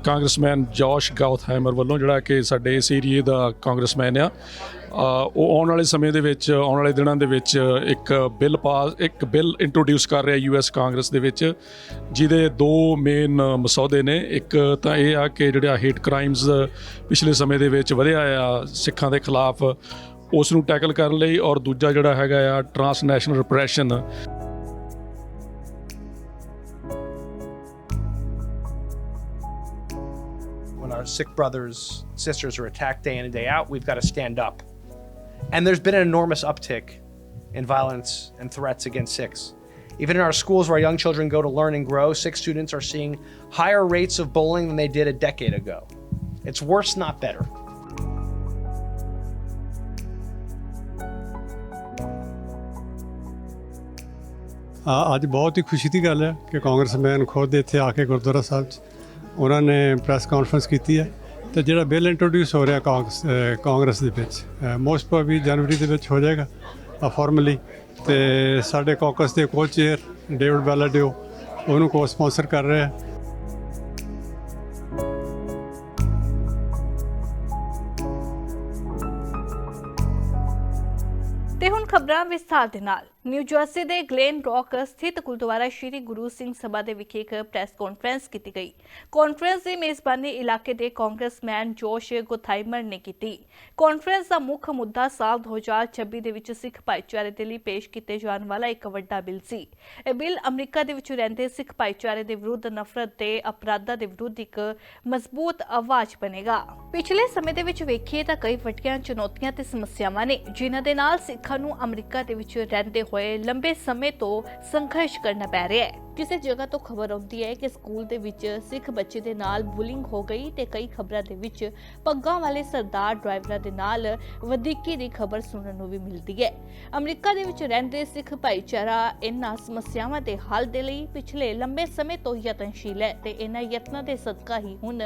Congressman ਜੋਸ਼ ਗਾਉਥਹੈਮਰ ਵੱਲੋਂ ਜਿਹੜਾ ਕਿ ਸਾਡੇ ਇਸ ਏਰੀਏ ਦਾ ਕਾਂਗਰਸਮੈਨ ਆ, ਉਹ ਆਉਣ ਵਾਲੇ ਸਮੇਂ ਦੇ ਵਿੱਚ, ਆਉਣ ਵਾਲੇ ਦਿਨਾਂ ਦੇ ਵਿੱਚ ਇੱਕ ਬਿੱਲ ਇੰਟਰੋਡਿਊਸ ਕਰ ਰਿਹਾ US ਕਾਂਗਰਸ ਦੇ ਵਿੱਚ, ਜਿਹਦੇ ਦੋ ਮੇਨ ਮਸੌਦੇ ਨੇ। ਇੱਕ ਤਾਂ ਇਹ ਆ ਕਿ ਜਿਹੜਾ ਹੇਟ ਕ੍ਰਾਈਮਸ ਪਿਛਲੇ ਸਮੇਂ ਦੇ ਵਿੱਚ ਵਧਿਆ ਆ ਸਿੱਖਾਂ ਦੇ ਖਿਲਾਫ, ਉਸ ਨੂੰ ਟੈਕਲ ਕਰਨ ਲਈ, ਔਰ ਦੂਜਾ ਜਿਹੜਾ ਹੈਗਾ ਆ transnational repression. When our Sikh brothers, sisters are attacked day in and day out, we've got to stand up. And there's been an enormous uptick in violence and threats against Sikhs. Even in our schools where our young children go to learn and grow, Sikh students are seeing higher rates of bullying than they did a decade ago. It's worse, not better. ਅੱਜ ਬਹੁਤ ਹੀ ਖੁਸ਼ੀ ਦੀ ਗੱਲ ਹੈ ਕਿ congressman ਖੁਦ ਇੱਥੇ ਆ ਕੇ ਗੁਰਦੁਆਰਾ ਸਾਹਿਬ 'ਚ ਉਹਨਾਂ ਨੇ ਪ੍ਰੈਸ ਕਾਨਫਰੰਸ ਕੀਤੀ ਹੈ। ਤੇ ਜਿਹੜਾ ਬਿੱਲ ਇੰਟਰੋਡਿਊਸ ਹੋ ਰਿਹਾ ਕਾਂਗਰਸ ਦੇ ਵਿੱਚ, ਮੋਸਟ ਪ੍ਰੋਬਬਲੀ ਜਨਵਰੀ ਦੇ ਵਿੱਚ ਹੋ ਜਾਏਗਾ ਫਾਰਮਲੀ। ਤੇ ਸਾਡੇ ਕਾਕਸ ਦੇ ਕੋ ਚੇਅਰ ਡੇਵਿਡ ਬੈਲਾਡਿਓ ਉਹਨੂੰ ਕੋ ਸਪਾਂਸਰ ਕਰ ਰਿਹਾ। ਤੇ ਹੁਣ ਖਬਰਾਂ ਵਿਸਥਾਰ ਦੇ ਨਾਲ। ਨਿਊ ਜਰਸੀ ਦੇ ਗਲੇਨ ਰੌਕ ਸਥਿਤ ਗੁਰਦੁਆਰਾ ਸ਼੍ਰੀ ਗੁਰੂ ਸਿੰਘ ਸਭਾ ਦੇ ਵਿਖੇ ਇੱਕ ਪ੍ਰੈਸ ਕਾਨਫਰੰਸ ਕੀਤੀ ਗਈ। ਕਾਨਫਰੰਸ ਦੀ ਮੇਜ਼ਬਾਨੀ ਇਲਾਕੇ ਦੇ ਕਾਂਗਰਸਮੈਨ ਜੋਸ਼ ਗੋਥਾਈਮਰ ਨੇ ਕੀਤੀ। ਕਾਨਫਰੰਸ ਦਾ ਮੁੱਖ ਮੁੱਦਾ ਸਾਲ 2026 ਦੇ ਵਿੱਚ ਸਿੱਖ ਭਾਈਚਾਰੇ ਦੇ ਲਈ ਪੇਸ਼ ਕੀਤੇ ਜਾਣ ਵਾਲਾ ਇੱਕ ਵੱਡਾ ਬਿੱਲ ਸੀ। ਇਹ ਬਿੱਲ ਅਮਰੀਕਾ ਦੇ ਵਿੱਚ ਰਹਿੰਦੇ ਸਿੱਖ ਭਾਈਚਾਰੇ ਦੇ ਵਿਰੁੱਧ ਨਫ਼ਰਤ ਤੇ ਅਪਰਾਧਾਂ ਦੇ ਵਿਰੁੱਧ ਇੱਕ ਮਜ਼ਬੂਤ ਆਵਾਜ਼ ਬਣੇਗਾ। ਪਿਛਲੇ ਸਮੇਂ ਦੇ ਵਿੱਚ ਵੇਖੀਏ ਤਾਂ ਕਈ ਵੱਡੀਆਂ ਚੁਣੌਤੀਆਂ ਤੇ ਸਮੱਸਿਆਵਾਂ ਨੇ ਜਿਨ੍ਹਾਂ ਦੇ ਨਾਲ ਸਿੱਖਾਂ ਨੂੰ ਅਮਰੀਕਾ ਦੇ ਵਿੱਚ ਰਹਿੰਦੇ ਹੋਏ ਲੰਬੇ ਸਮੇਂ ਤੋਂ ਸੰਘਰਸ਼ ਕਰਨਾ ਪੈ ਰਿਹਾ ਹੈ। ਕਿਸੇ ਜਗ੍ਹਾ ਤੋਂ ਖਬਰ ਆਉਂਦੀ ਹੈ ਕਿ ਸਕੂਲ ਦੇ ਵਿੱਚ ਸਿੱਖ ਬੱਚੇ ਦੇ ਨਾਲ ਬੁਲਿੰਗ ਹੋ ਗਈ ਤੇ ਕਈ ਖਬਰਾਂ ਦੇ ਵਿੱਚ ਪੱਗਾਂ ਵਾਲੇ ਸਰਦਾਰ ਡਰਾਈਵਰਾਂ ਦੇ ਨਾਲ ਵਧੀਕੀ ਦੀ ਖਬਰ ਸੁਣਨ ਨੂੰ ਵੀ ਮਿਲਦੀ ਹੈ। ਅਮਰੀਕਾ ਦੇ ਵਿੱਚ ਰਹਿੰਦੇ ਸਿੱਖ ਭਾਈਚਾਰਾ ਇਹਨਾਂ ਸਮੱਸਿਆਵਾਂ ਦੇ ਹੱਲ ਦੇ ਲਈ ਪਿਛਲੇ ਲੰਬੇ ਸਮੇਂ ਤੋਂ ਯਤਨਸ਼ੀਲ ਹੈ ਤੇ ਇਹਨਾਂ ਯਤਨਾਂ ਦੇ ਸਦਕਾ ਹੀ ਹੁਣ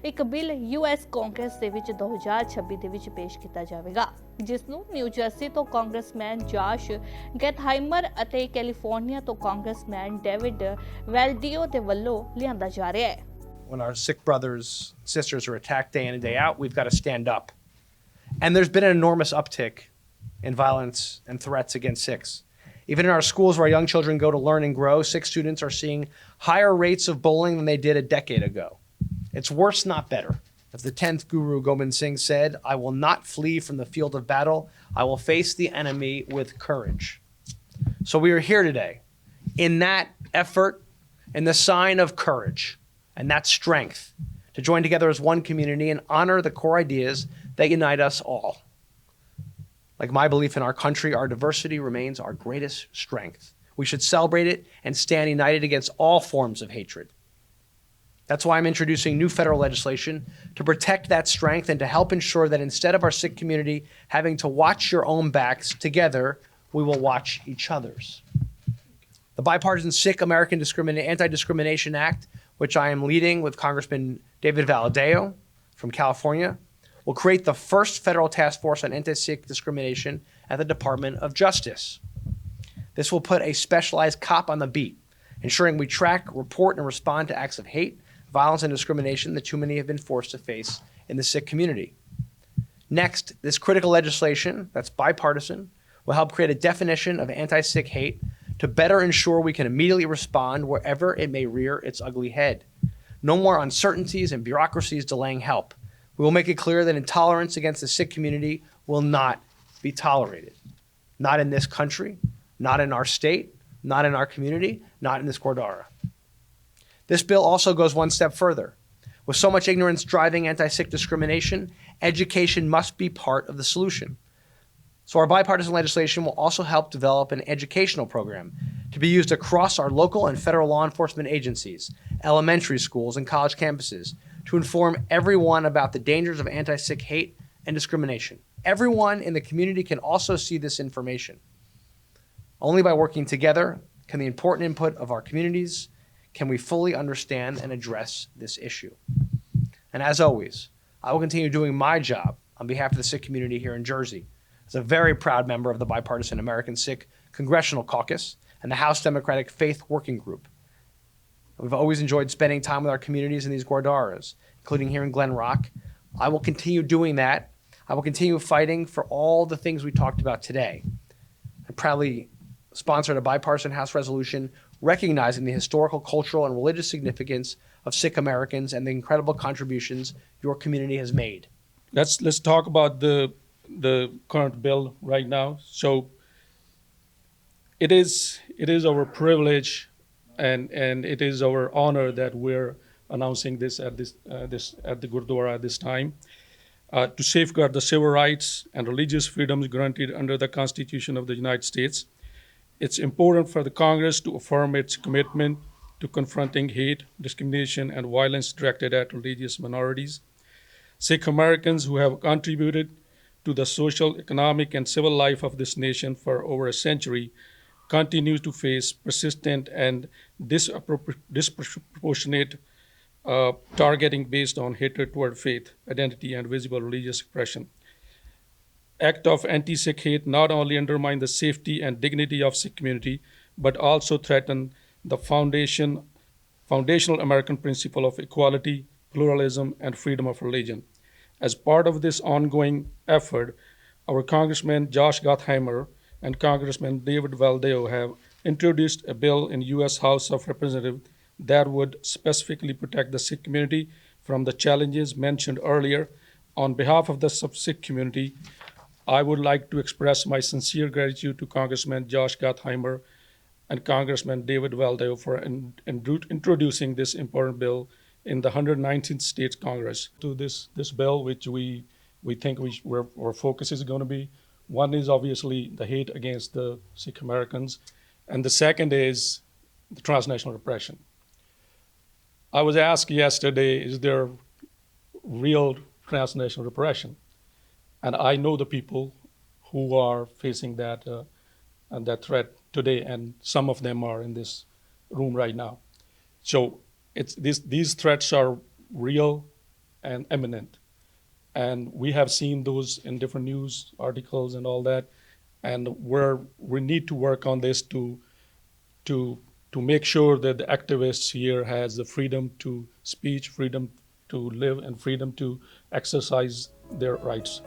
ਇੱਕ ਬਿੱਲ US ਕਾਂਗਰਸ ਦੇ ਵਿੱਚ 2026 ਦੇ ਵਿੱਚ ਪੇਸ਼ ਕੀਤਾ ਜਾਵੇਗਾ, ਜਿਸ ਨੂੰ ਨਿਊ ਜਰਸੀ ਤੋਂ ਕਾਂਗਰਸਮੈਨ ਜੋਸ਼ ਗੈਥਹਾਈਮਰ ਅਤੇ ਕੈਲੀਫੋਰਨੀਆ ਤੋਂ ਕਾਂਗਰਸਮੈਨ ਡੇਵਿਡ ਵੈਲਡੀਓ ਦੇ ਵੱਲੋਂ ਲਿਆਂਦਾ ਜਾ ਰਿਹਾ ਹੈ। When our Sikh brothers, sisters are attacked day in and day out, we've got to stand up. And there's been an enormous uptick in violence and threats against Sikhs. Even in our schools where our young children go to learn and grow, Sikh students are seeing higher rates of bullying than they did a decade ago. It's worse, not better. As the 10th Guru Gobind Singh said, "I will not flee from the field of battle. I will face the enemy with courage." So we are here today in that effort, in the sign of courage and that strength, to join together as one community and honor the core ideas that unite us all. Like my belief in our country, our diversity remains our greatest strength. We should celebrate it and stand united against all forms of hatred. That's why I'm introducing new federal legislation to protect that strength and to help ensure that instead of our Sikh community having to watch your own backs, together we will watch each other's. The bipartisan Sikh American Anti-Discrimination Act, which I am leading with Congressman David Valadao from California, will create the first federal task force on anti-Sikh discrimination at the Department of Justice. This will put a specialized cop on the beat, ensuring we track, report, and respond to acts of hate, violence, and discrimination that too many have been forced to face in the Sikh community. Next, this critical legislation that's bipartisan will help create a definition of anti-Sikh hate to better ensure we can immediately respond wherever it may rear its ugly head. No more uncertainties and bureaucracies delaying help. We will make it clear that intolerance against the Sikh community will not be tolerated. Not in this country, not in our state, not in our community, not in this Gurdwara. This bill also goes one step further. With so much ignorance driving anti-Sikh discrimination, education must be part of the solution. So our bipartisan legislation will also help develop an educational program to be used across our local and federal law enforcement agencies, elementary schools, and college campuses to inform everyone about the dangers of anti-Sikh hate and discrimination. Everyone in the community can also see this information. Only by working together can the important input of our communities can we fully understand and address this issue. And as always, I will continue doing my job on behalf of the Sikh community here in Jersey. As a very proud member of the bipartisan American Sikh Congressional Caucus and the House Democratic Faith Working Group. We've always enjoyed spending time with our communities in these Gurdwaras, including here in Glen Rock. I will continue doing that. I will continue fighting for all the things we talked about today. I proudly sponsored a bipartisan House resolution recognizing the historical, cultural, and religious significance of Sikh Americans and the incredible contributions your community has made. Let's talk about the current bill right now. So it is our privilege and it is our honor that we're announcing this at the Gurdwara at this time to safeguard the civil rights and religious freedoms granted under the Constitution of the United States. It's important for the Congress to affirm its commitment to confronting hate, discrimination, and violence directed at religious minorities. Sikh Americans who have contributed to the social, economic, and civil life of this nation for over a century continue to face persistent and disproportionate targeting based on hatred toward faith, identity, and visible religious expression. Act of anti-Sikh hate not only undermine the safety and dignity of Sikh community, but also threaten the foundational American principle of equality, pluralism, and freedom of religion. As part of this ongoing effort, our Congressman Josh Gottheimer and Congressman David Valdeo have introduced a bill in U.S. House of Representatives that would specifically protect the Sikh community from the challenges mentioned earlier. On behalf of the Sikh community, I would like to express my sincere gratitude to Congressman Josh Gottheimer and Congressman David Valdeo for introducing this important bill in the 119th States Congress. To this bill, which we think where our focus is going to be, one is obviously the hate against the Sikh Americans, and the second is the transnational repression. I was asked yesterday, is there real transnational repression? And I know the people who are facing that threat today, and some of them are in this room right now. So these threats are real and imminent, and we have seen those in different news articles and all that. And we need to work on this to make sure that the activists here has the freedom to speech, freedom to live, and freedom to exercise their rights.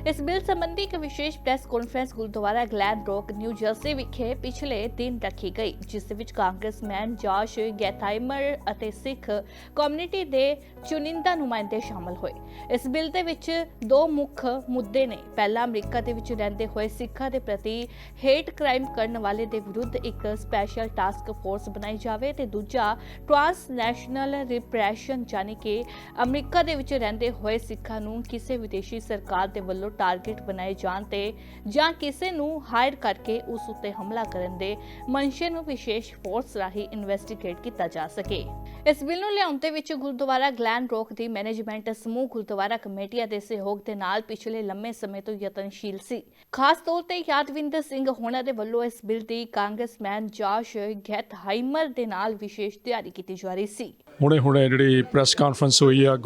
ਇਸ bill ਸੰਬੰਧੀ ਇੱਕ ਵਿਸ਼ੇਸ਼ press conference Gurdwara Glen rock new jersey ਵਿਖੇ ਪਿਛਲੇ ਦਿਨ ਰੱਖੀ ਗਈ, ਜਿਸ ਦੇ ਵਿੱਚ ਕਾਂਗਰਸਮੈਨ ਜੌਸ਼ ਗੈਥਾਈਮਰ ਅਤੇ ਸਿੱਖ ਕਮਿਊਨਿਟੀ ਦੇ ਚੁਣਿੰਦਾ ਨੁਮਾਇੰਦੇ ਸ਼ਾਮਲ ਹੋਏ। ਇਸ ਬਿੱਲ ਦੇ ਵਿੱਚ ਦੋ ਮੁੱਖ ਮੁੱਦੇ ਨੇ। ਪਹਿਲਾ, ਅਮਰੀਕਾ ਦੇ ਵਿੱਚ ਰਹਿੰਦੇ ਹੋਏ ਸਿੱਖਾਂ ਦੇ ਪ੍ਰਤੀ ਹੇਟ ਕ੍ਰਾਈਮ ਕਰਨ ਵਾਲੇ ਦੇ ਵਿਰੁੱਧ ਇੱਕ ਸਪੈਸ਼ਲ ਟਾਸਕ ਫੋਰਸ ਬਣਾਈ ਜਾਵੇ, ਤੇ ਦੂਜਾ ਟ੍ਰਾਂਸਨੈਸ਼ਨਲ ਰਿਪਰੈਸ਼ਨ, ਯਾਨੀ ਕਿ ਅਮਰੀਕਾ ਦੇ ਵਿੱਚ ਰਹਿੰਦੇ ਹੋਏ ਸਿੱਖਾਂ ਨੂੰ ਕਿਸੇ ਵਿਦੇਸ਼ੀ ਸਰਕਾਰ ਦੇ ਵੱਲੋਂ ਟਾਰਗੇਟ ਬਣਾਏ ਜਾਣ ਤੇ ਜਾਂ ਕਿਸੇ ਨੂੰ ਹਾਇਰ ਕਰਕੇ ਉਸ ਉੱਤੇ ਹਮਲਾ ਕਰਨ ਦੇ ਮਨਸ਼ੇ ਨੂੰ ਵਿਸ਼ੇਸ਼ ਫੋਰਸ ਰਾਹੀਂ ਇਨਵੈਸਟੀਗੇਟ ਕੀਤਾ ਜਾ ਸਕੇ। ਇਸ ਬਿੱਲ ਨੂੰ ਲਿਆਉਣ ਦੇ ਵਿੱਚ ਗੁਰਦੁਆਰਾ ਗਲੈਨ ਰੌਕ ਦੀ ਮੈਨੇਜਮੈਂਟ ਸਮੂਹ ਗੁਰਦੁਆਰਾ ਕਮੇਟੀਆਂ ਦੇ ਸਹਿਯੋਗ ਦੇ ਨਾਲ ਪਿਛਲੇ ਲੰਮੇ ਸਮੇਂ ਤੋਂ ਯਤਨਸ਼ੀਲ ਸੀ। ਖਾਸ ਤੌਰ ਤੇ ਯਾਦਵਿੰਦਰ ਸਿੰਘ ਹੋਣਾ ਦੇ ਵੱਲੋਂ ਇਸ ਬਿੱਲ ਦੀ ਕਾਂਗਰਸਮੈਨ ਜੌਸ਼ ਗੈਥਹਾਈਮਰ ਦੇ ਨਾਲ ਵਿਸ਼ੇਸ਼ ਤਿਆਰੀ ਕੀਤੀ ਜਾ ਰਹੀ ਸੀ। ਹੁਣੇ ਜਿਹੜੀ ਪ੍ਰੈਸ ਕਾਨਫਰੰਸ ਹੋਈ ਆ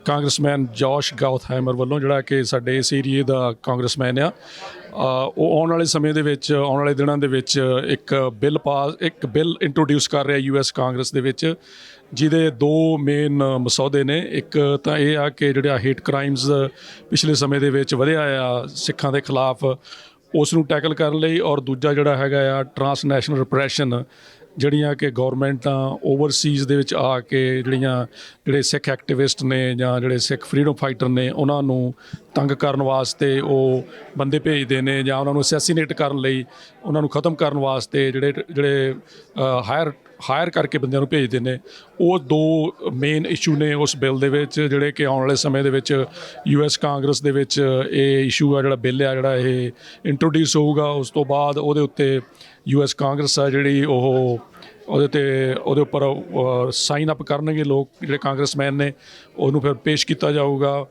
ਕਾਂਗਰਸਮੈਨ ਜੌਸ਼ ਗੌਥਹਾਈਮਰ ਵੱਲੋਂ, ਜਿਹੜਾ ਕਿ ਸਾਡੇ ਇਸ ਏਰੀਏ ਦਾ ਕਾਂਗਰਸਮੈਨ ਆ, ਉਹ ਆਉਣ ਵਾਲੇ ਸਮੇਂ ਦੇ ਵਿੱਚ, ਆਉਣ ਵਾਲੇ ਦਿਨਾਂ ਦੇ ਵਿੱਚ ਇੱਕ ਬਿੱਲ ਇੰਟਰੋਡਿਊਸ ਕਰ ਰਿਹਾ US ਕਾਂਗਰਸ ਦੇ ਵਿੱਚ, ਜਿਹਦੇ ਦੋ ਮੇਨ ਮਸੌਦੇ ਨੇ। ਇੱਕ ਤਾਂ ਇਹ ਆ ਕਿ ਜਿਹੜਾ ਹੇਟ ਕ੍ਰਾਈਮਸ ਪਿਛਲੇ ਸਮੇਂ ਦੇ ਵਿੱਚ ਵਧਿਆ ਆ ਸਿੱਖਾਂ ਦੇ ਖਿਲਾਫ, ਉਸ ਨੂੰ ਟੈਕਲ ਕਰਨ ਲਈ, ਔਰ ਦੂਜਾ ਜਿਹੜਾ ਹੈਗਾ ਆ ਟ੍ਰਾਂਸਨੈਸ਼ਨਲ ਰਿਪਰੈਸ਼ਨ, ਜਿਹੜੀਆਂ ਕਿ ਗੌਰਮੈਂਟਾਂ ਓਵਰਸੀਜ਼ ਦੇ ਵਿੱਚ ਆ ਕੇ ਜਿਹੜੇ ਸਿੱਖ ਐਕਟਿਵਿਸਟ ਨੇ ਜਾਂ ਜਿਹੜੇ ਸਿੱਖ ਫਰੀडम ਫਾਈਟਰ ਨੇ, ਉਹਨਾਂ ਨੂੰ ਤੰਗ ਕਰਨ ਵਾਸਤੇ ਉਹ ਬੰਦੇ ਭੇਜਦੇ ਨੇ, ਜਾਂ ਉਹਨਾਂ ਨੂੰ ਅਸੈਸੀਨੇਟ ਕਰਨ ਲਈ, ਉਹਨਾਂ ਨੂੰ ਖਤਮ ਕਰਨ ਵਾਸਤੇ ਜਿਹੜੇ ਹਾਇਰ ਕਰਕੇ ਬੰਦਿਆਂ ਨੂੰ ਭੇਜਦੇ ਨੇ। ਉਹ ਦੋ ਮੇਨ ਇਸ਼ੂ ਨੇ ਉਸ ਬਿੱਲ ਦੇ ਵਿੱਚ, ਜਿਹੜੇ ਕਿ ਆਉਣ ਵਾਲੇ ਸਮੇਂ ਦੇ ਵਿੱਚ US ਕਾਂਗਰਸ ਦੇ ਵਿੱਚ ਇਹ ਇਸ਼ੂ ਆ, ਜਿਹੜਾ ਬਿੱਲ ਆ, ਜਿਹੜਾ ਇਹ ਇੰਟਰੋਡਿਊਸ ਹੋਊਗਾ। ਉਸ ਤੋਂ ਬਾਅਦ ਉਹਦੇ ਉੱਤੇ US ਕਾਂਗਰਸ ਆ ਜਿਹੜੀ ਉਹਦੇ ਉੱਪਰ ਸਾਈਨ ਅਪ ਕਰਨਗੇ ਲੋਕ, ਜਿਹੜੇ ਕਾਂਗਰਸਮੈਨ ਨੇ, ਉਹਨੂੰ ਫਿਰ ਪੇਸ਼ ਕੀਤਾ ਜਾਊਗਾ।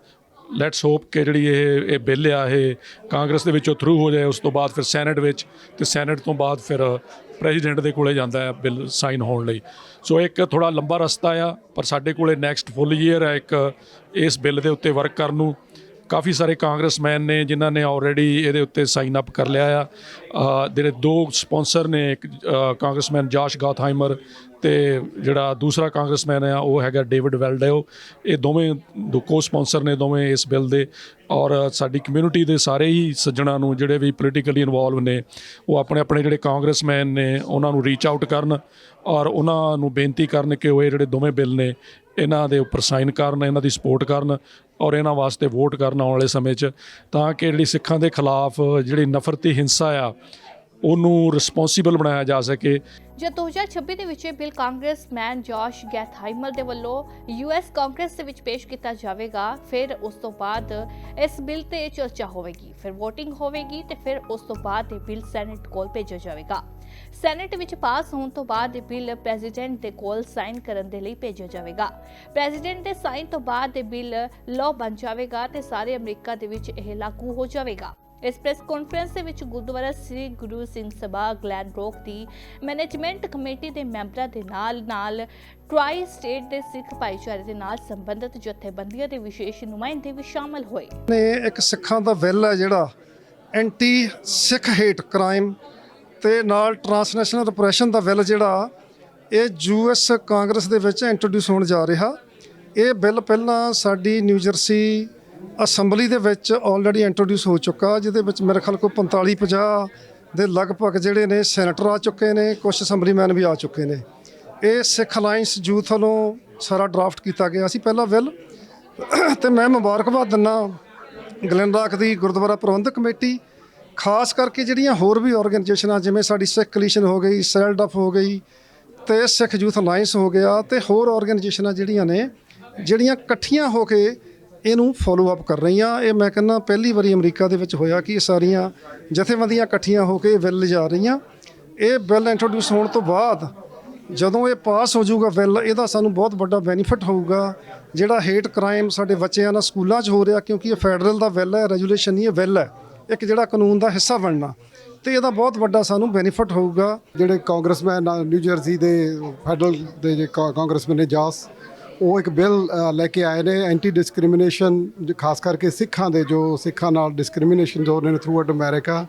ਲੈਟਸ ਹੋਪ ਕਿ ਜਿਹੜੀ ਇਹ ਬਿੱਲ ਆ ਇਹ ਕਾਂਗਰਸ ਦੇ ਵਿੱਚੋਂ ਥਰੂ ਹੋ ਜਾਏ, ਉਸ ਤੋਂ ਬਾਅਦ ਫਿਰ ਸੈਨੇਟ ਵਿੱਚ, ਅਤੇ ਸੈਨੇਟ ਤੋਂ ਬਾਅਦ ਫਿਰ ਪ੍ਰੈਜ਼ੀਡੈਂਟ ਦੇ ਕੋਲੇ ਜਾਂਦਾ ਹੈ ਬਿੱਲ ਸਾਈਨ ਹੋਣ ਲਈ। ਸੋ ਇੱਕ ਥੋੜ੍ਹਾ ਲੰਬਾ ਰਸਤਾ ਆ, ਪਰ ਸਾਡੇ ਕੋਲੇ ਨੈਕਸਟ ਫੁੱਲ ਈਅਰ ਹੈ ਇੱਕ ਇਸ ਬਿੱਲ ਦੇ ਉੱਤੇ ਵਰਕ ਕਰਨ ਨੂੰ। ਕਾਫੀ ਸਾਰੇ ਕਾਂਗਰਸਮੈਨ ਨੇ ਜਿਨ੍ਹਾਂ ਨੇ ਆਲਰੇਡੀ ਇਹਦੇ ਉੱਤੇ ਸਾਈਨ ਅਪ ਕਰ ਲਿਆ ਆ। ਜਿਹੜੇ ਦੋ ਸਪਾਂਸਰ ਨੇ, ਇੱਕ ਕਾਂਗਰਸਮੈਨ ਜੌਸ਼ ਗੌਥਹਾਈਮਰ ਤੇ ਜਿਹੜਾ ਦੂਸਰਾ ਕਾਂਗਰਸਮੈਨ ਆ ਉਹ ਹੈਗਾ ਡੇਵਿਡ ਵੈਲਡੇਓ। ਇਹ ਦੋਵੇਂ ਕੋ ਸਪਾਂਸਰ ਨੇ ਦੋਵੇਂ ਇਸ ਬਿੱਲ ਦੇ। ਔਰ ਸਾਡੀ ਕਮਿਊਨਿਟੀ ਦੇ ਸਾਰੇ ਹੀ ਸੱਜਣਾਂ ਨੂੰ ਜਿਹੜੇ ਵੀ ਪੋਲੀਟੀਕਲੀ ਇਨਵੋਲਵ ਨੇ ਉਹ ਆਪਣੇ ਆਪਣੇ ਜਿਹੜੇ ਕਾਂਗਰਸਮੈਨ ਨੇ ਉਹਨਾਂ ਨੂੰ ਰੀਚ ਆਊਟ ਕਰਨ ਔਰ ਉਹਨਾਂ ਨੂੰ ਬੇਨਤੀ ਕਰਨ ਕਿ ਉਹ ਇਹ ਜਿਹੜੇ ਦੋਵੇਂ ਬਿੱਲ ਨੇ ਇਹਨਾਂ ਦੇ ਉੱਪਰ ਸਾਈਨ ਕਰਨ, ਇਹਨਾਂ ਦੀ ਸਪੋਰਟ ਕਰਨ ਔਰ ਇਹਨਾਂ ਵਾਸਤੇ ਵੋਟ ਕਰਨ ਆਉਣ ਵਾਲੇ ਸਮੇਂ 'ਚ, ਤਾਂ ਕਿ ਜਿਹੜੀ ਸਿੱਖਾਂ ਦੇ ਖਿਲਾਫ ਜਿਹੜੀ ਨਫ਼ਰਤੀ ਹਿੰਸਾ ਆ ਉਹਨੂੰ ਰਿਸਪੌਂਸੀਬਲ ਬਣਾਇਆ ਜਾ ਸਕੇ। ਜਦ 2026 ਦੇ ਵਿੱਚ ਇਹ ਬਿੱਲ ਕਾਂਗਰਸਮੈਨ ਜੋਸ਼ ਗੈਥਹਾਈਮਰ ਦੇ ਵੱਲੋਂ US ਕਾਂਗਰਸ ਦੇ ਵਿੱਚ ਪੇਸ਼ ਕੀਤਾ ਜਾਵੇਗਾ, ਫਿਰ ਉਸ ਤੋਂ ਬਾਅਦ ਇਸ ਬਿੱਲ ਤੇ ਚਰਚਾ ਹੋਵੇਗੀ, ਫਿਰ VOTING ਹੋਵੇਗੀ ਤੇ ਫਿਰ ਉਸ ਤੋਂ ਬਾਅਦ ਇਹ ਬਿੱਲ ਸੈਨੇਟ ਕੋਲ ਭੇਜਿਆ ਜਾਵੇਗਾ। ਸੈਨੇਟ ਵਿੱਚ ਪਾਸ ਹੋਣ ਤੋਂ ਬਾਅਦ ਇਹ ਬਿੱਲ ਪ੍ਰੈਜ਼ੀਡੈਂਟ ਦੇ ਕੋਲ ਸਾਈਨ ਕਰਨ ਦੇ ਲਈ ਭੇਜਿਆ ਜਾਵੇਗਾ। ਪ੍ਰੈਜ਼ੀਡੈਂਟ ਦੇ ਸਾਈਨ ਤੋਂ ਬਾਅਦ ਇਹ ਬਿੱਲ ਲਾਅ ਬਣ ਜਾਵੇਗਾ ਤੇ ਸਾਰੇ ਅਮਰੀਕਾ ਦੇ ਵਿੱਚ ਇਹ ਲਾਗੂ ਹੋ ਜਾਵੇਗਾ। ਇਸ ਪ੍ਰੈਸ ਕਾਨਫਰੰਸ ਦੇ ਵਿੱਚ ਗੁਰਦੁਆਰਾ ਸ੍ਰੀ ਗੁਰੂ ਸਿੰਘ ਸਭਾ ਗਲੈਨ ਰੋਕ ਦੀ ਮੈਨੇਜਮੈਂਟ ਕਮੇਟੀ ਦੇ ਮੈਂਬਰਾਂ ਦੇ ਨਾਲ ਟਰਾਈ ਸਟੇਟ ਦੇ ਸਿੱਖ ਭਾਈਚਾਰੇ ਦੇ ਨਾਲ ਸੰਬੰਧਿਤ ਜਥੇਬੰਦੀਆਂ ਦੇ ਵਿਸ਼ੇਸ਼ ਨੁਮਾਇੰਦੇ ਵੀ ਸ਼ਾਮਲ ਹੋਏ। ਇੱਕ ਸਿੱਖਾਂ ਦਾ ਬਿੱਲ ਹੈ ਜਿਹੜਾ ਐਂਟੀ ਸਿੱਖ ਹੇਟ ਕ੍ਰਾਈਮ ਤੇ ਨਾਲ ਟਰਾਂਸਨੈਸ਼ਨਲ ਰਿਪਰੈਸ਼ਨ ਦਾ ਬਿੱਲ ਜਿਹੜਾ ਇਹ US ਕਾਂਗਰਸ ਦੇ ਵਿੱਚ ਇੰਟਰੋਡਿਊਸ ਹੋਣ ਜਾ ਰਿਹਾ। ਇਹ ਬਿੱਲ ਪਹਿਲਾਂ ਸਾਡੀ ਨਿਊਜਰਸੀ ਅਸੈਂਬਲੀ ਦੇ ਵਿੱਚ ਆਲਰੇਡੀ ਇੰਟਰੋਡਿਊਸ ਹੋ ਚੁੱਕਾ, ਜਿਹਦੇ ਵਿੱਚ ਮੇਰੇ ਖਿਆਲ ਕੋਈ 45-50 ਦੇ ਲਗਭਗ ਜਿਹੜੇ ਨੇ ਸੈਨੇਟਰ ਆ ਚੁੱਕੇ ਨੇ, ਕੁਝ ਅਸੈਂਬਲੀਮੈਨ ਵੀ ਆ ਚੁੱਕੇ ਨੇ। ਇਹ ਸਿੱਖ ਅਲਾਇੰਸ ਯੂਥ ਵੱਲੋਂ ਸਾਰਾ ਡਰਾਫਟ ਕੀਤਾ ਗਿਆ ਸੀ ਪਹਿਲਾ ਬਿੱਲ। ਤੇ ਮੈਂ ਮੁਬਾਰਕਬਾਦ ਦਿੰਦਾ ਗਲੈਨ ਰਾਕ ਦੀ ਗੁਰਦੁਆਰਾ ਪ੍ਰਬੰਧਕ ਕਮੇਟੀ, ਖਾਸ ਕਰਕੇ ਜਿਹੜੀਆਂ ਹੋਰ ਵੀ ਆਰਗੇਨਾਈਜੇਸ਼ਨਾਂ ਜਿਵੇਂ ਸਾਡੀ ਸਿੱਖ ਕਲੀਸ਼ਨ ਹੋ ਗਈ, ਸੈਲਡਫ ਹੋ ਗਈ ਤੇ ਸਿੱਖ ਯੂਥ ਅਲਾਇੰਸ ਹੋ ਗਿਆ ਤੇ ਹੋਰ ਆਰਗੇਨਾਈਜੇਸ਼ਨਾਂ ਜਿਹੜੀਆਂ ਨੇ ਜਿਹੜੀਆਂ ਇਕੱਠੀਆਂ ਹੋ ਕੇ ਇਹਨੂੰ ਫੋਲੋ ਅਪ ਕਰ ਰਹੀਆਂ। ਇਹ ਮੈਂ ਕਹਿੰਦਾ ਪਹਿਲੀ ਵਾਰੀ ਅਮਰੀਕਾ ਦੇ ਵਿੱਚ ਹੋਇਆ ਕਿ ਇਹ ਸਾਰੀਆਂ ਜਥੇਬੰਦੀਆਂ ਇਕੱਠੀਆਂ ਹੋ ਕੇ ਬਿੱਲ ਲਿਜਾ ਰਹੀਆਂ। ਇਹ ਬਿੱਲ ਇੰਟਰੋਡਿਊਸ ਹੋਣ ਤੋਂ ਬਾਅਦ ਜਦੋਂ ਇਹ ਪਾਸ ਹੋ ਜਾਊਗਾ ਬਿੱਲ, ਇਹਦਾ ਸਾਨੂੰ ਬਹੁਤ ਵੱਡਾ ਬੈਨੀਫਿਟ ਹੋਊਗਾ। ਜਿਹੜਾ ਹੇਟ ਕ੍ਰਾਈਮ ਸਾਡੇ ਬੱਚਿਆਂ ਨਾਲ ਸਕੂਲਾਂ 'ਚ ਹੋ ਰਿਹਾ, ਕਿਉਂਕਿ ਇਹ ਫੈਡਰਲ ਦਾ ਬਿੱਲ ਹੈ, ਰੈਜੂਲੇਸ਼ਨ ਨਹੀਂ, ਇਹ ਬਿੱਲ ਹੈ, ਇੱਕ ਜਿਹੜਾ ਕਾਨੂੰਨ ਦਾ ਹਿੱਸਾ ਬਣਨਾ, ਤੇ ਇਹਦਾ ਬਹੁਤ ਵੱਡਾ ਸਾਨੂੰ ਬੈਨੀਫਿਟ ਹੋਊਗਾ। ਜਿਹੜੇ ਕਾਂਗਰਸਮੈਨ ਨਿਊ ਜਰਸੀ ਦੇ ਫੈਡਰਲ ਦੇ ਜੇ ਕਾਂਗਰਸਮੈਨ ਨੇ ਜਾਸ, ਉਹ ਇੱਕ ਬਿੱਲ ਲੈ ਕੇ ਆਏ ਨੇ ਐਂਟੀ ਡਿਸਕ੍ਰਿਮੀਨੇਸ਼ਨ, ਖਾਸ ਕਰਕੇ ਸਿੱਖਾਂ ਦੇ ਜੋ ਸਿੱਖਾਂ ਨਾਲ ਡਿਸਕ੍ਰਿਮੀਨੇਸ਼ਨ ਹੋ ਰਹੇ ਨੇ ਥਰੂ ਆਊਟ ਅਮਰੀਕਾ।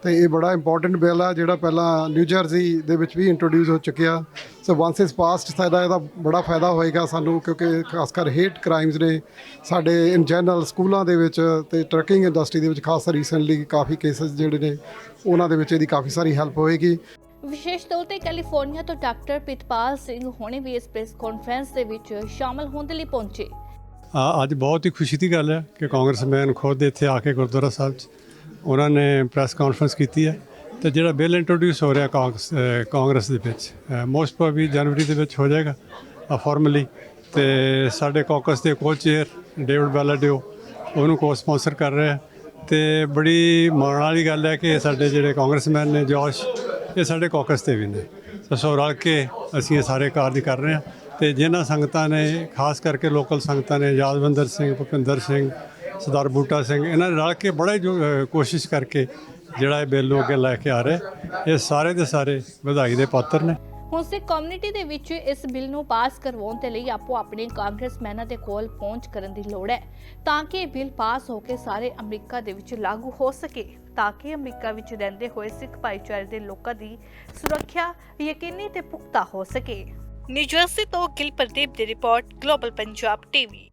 ਤੇ ਇਹ ਬੜਾ ਇੰਪੋਰਟੈਂਟ ਬਿੱਲ ਆ ਜਿਹੜਾ ਪਹਿਲਾਂ ਨਿਊ ਜਰਸੀ ਦੇ ਵਿੱਚ ਵੀ ਇੰਟਰੋਡਿਊਸ ਹੋ ਚੁੱਕਿਆ। ਸੋ ਵਾਂਸ ਇਜ਼ ਪਾਸਡ ਇਹਦਾ ਬੜਾ ਫਾਇਦਾ ਹੋਏਗਾ ਸਾਨੂੰ, ਕਿਉਂਕਿ ਖਾਸ ਕਰ ਹੇਟ ਕ੍ਰਾਈਮਸ ਨੇ ਸਾਡੇ ਇਨ ਜਨਰਲ ਸਕੂਲਾਂ ਦੇ ਵਿੱਚ ਤੇ ਟਰੱਕਿੰਗ ਇੰਡਸਟਰੀ ਦੇ ਵਿੱਚ ਖਾਸ ਰੀਸੈਂਟਲੀ ਕਾਫੀ ਕੇਸਿਸ ਜਿਹੜੇ ਨੇ ਉਹਨਾਂ ਦੇ ਵਿੱਚ ਇਹਦੀ ਕਾਫੀ ਸਾਰੀ ਹੈਲਪ ਹੋਏਗੀ। ਵਿਸ਼ੇਸ਼ ਤੌਰ ਤੇ ਕੈਲੀਫੋਰਨੀਆ ਤੋਂ ਡਾਕਟਰ ਪ੍ਰਿਤਪਾਲ ਸਿੰਘ ਹੁਣੇ ਵੀ ਇਸ ਪ੍ਰੈਸ ਕਾਨਫਰੰਸ ਦੇ ਵਿੱਚ ਸ਼ਾਮਲ ਹੋਣ ਦੇ ਲਈ ਪਹੁੰਚੇ। ਅੱਜ ਬਹੁਤ ਹੀ ਖੁਸ਼ੀ ਦੀ ਗੱਲ ਹੈ ਕਿ ਕਾਂਗਰਸਮੈਨ ਖੁਦ ਇੱਥੇ ਆ ਕੇ ਗੁਰਦੁਆਰਾ ਸਾਹਿਬ 'ਚ ਉਹਨਾਂ ਨੇ ਪ੍ਰੈਸ ਕਾਨਫਰੰਸ ਕੀਤੀ ਹੈ। ਤੇ ਜਿਹੜਾ ਬਿੱਲ ਇੰਟਰੋਡਿਊਸ ਹੋ ਰਿਹਾ ਕਾਂਗਰਸ ਦੇ ਵਿੱਚ ਮੋਸਟ ਪ੍ਰੋਬਬਲੀ ਜਨਵਰੀ ਦੇ ਵਿੱਚ ਹੋ ਜਾਏਗਾ ਫਾਰਮਲੀ। ਤੇ ਸਾਡੇ ਕਾਕਸ ਦੇ ਕੋ ਚੇਅਰ ਡੇਵਿਡ ਵੈਲਡੇਓ ਉਹਨੂੰ ਕੋ ਸਪਾਂਸਰ ਕਰ ਰਿਹਾ। ਤੇ ਬੜੀ ਮਾਣ ਵਾਲੀ ਗੱਲ ਹੈ ਕਿ ਸਾਡੇ ਜਿਹੜੇ ਕਾਂਗਰਸਮੈਨ ਨੇ ਜੋਸ਼, ਇਹ ਸਾਡੇ ਕਾਕਸ ਤੇ ਵੀ ਨੇ। ਸੋ ਰਲ ਕੇ ਅਸੀਂ ਇਹ ਸਾਰੇ ਕਾਰਜ ਕਰ ਰਹੇ ਹਾਂ। ਤੇ ਜਿਨ੍ਹਾਂ ਸੰਗਤਾਂ ਨੇ, ਖਾਸ ਕਰਕੇ ਲੋਕਲ ਸੰਗਤਾਂ ਨੇ, ਯਾਦਵਿੰਦਰ ਸਿੰਘ, ਭੁਪਿੰਦਰ ਸਿੰਘ, ਸਰਦਾਰ ਬੂਟਾ ਸਿੰਘ, ਇਹਨਾਂ ਨੇ ਰਲ ਕੇ ਬੜਾ ਹੀ ਕੋਸ਼ਿਸ਼ ਕਰਕੇ ਜਿਹੜਾ ਇਹ ਬਿੱਲ ਨੂੰ ਅੱਗੇ ਲੈ ਕੇ ਆ ਰਹੇ, ਇਹ ਸਾਰੇ ਦੇ ਸਾਰੇ ਵਧਾਈ ਦੇ ਪਾਤਰ ਨੇ। ਹੁਣ ਸਿੱਖ ਕਮਿਊਨਿਟੀ ਦੇ ਵਿੱਚ ਇਸ ਬਿੱਲ ਨੂੰ ਪਾਸ ਕਰਵਾਉਣ ਦੇ ਲਈ ਆਪੋ ਆਪਣੇ ਕਾਂਗਰਸਮੈਨਾਂ ਦੇ ਕੋਲ ਪਹੁੰਚ ਕਰਨ ਦੀ ਲੋੜ ਹੈ, ਤਾਂ ਕਿ ਇਹ ਬਿੱਲ ਪਾਸ ਹੋ ਕੇ ਸਾਰੇ ਅਮਰੀਕਾ ਦੇ ਵਿੱਚ ਲਾਗੂ ਹੋ ਸਕੇ, ਤਾਂ ਕਿ ਅਮਰੀਕਾ ਵਿੱਚ ਰਹਿੰਦੇ ਹੋਏ ਸਿੱਖ ਭਾਈਚਾਰੇ ਦੇ ਲੋਕਾਂ ਦੀ ਸੁਰੱਖਿਆ ਯਕੀਨੀ ਤੇ ਪੁਖਤਾ ਹੋ ਸਕੇ। ਨਿਊ ਜਰਸੀ ਤੋਂ ਗਿਲ ਪ੍ਰਦੀਪ ਦੀ ਰਿਪੋਰਟ, ਗਲੋਬਲ ਪੰਜਾਬ ਟੀਵੀ।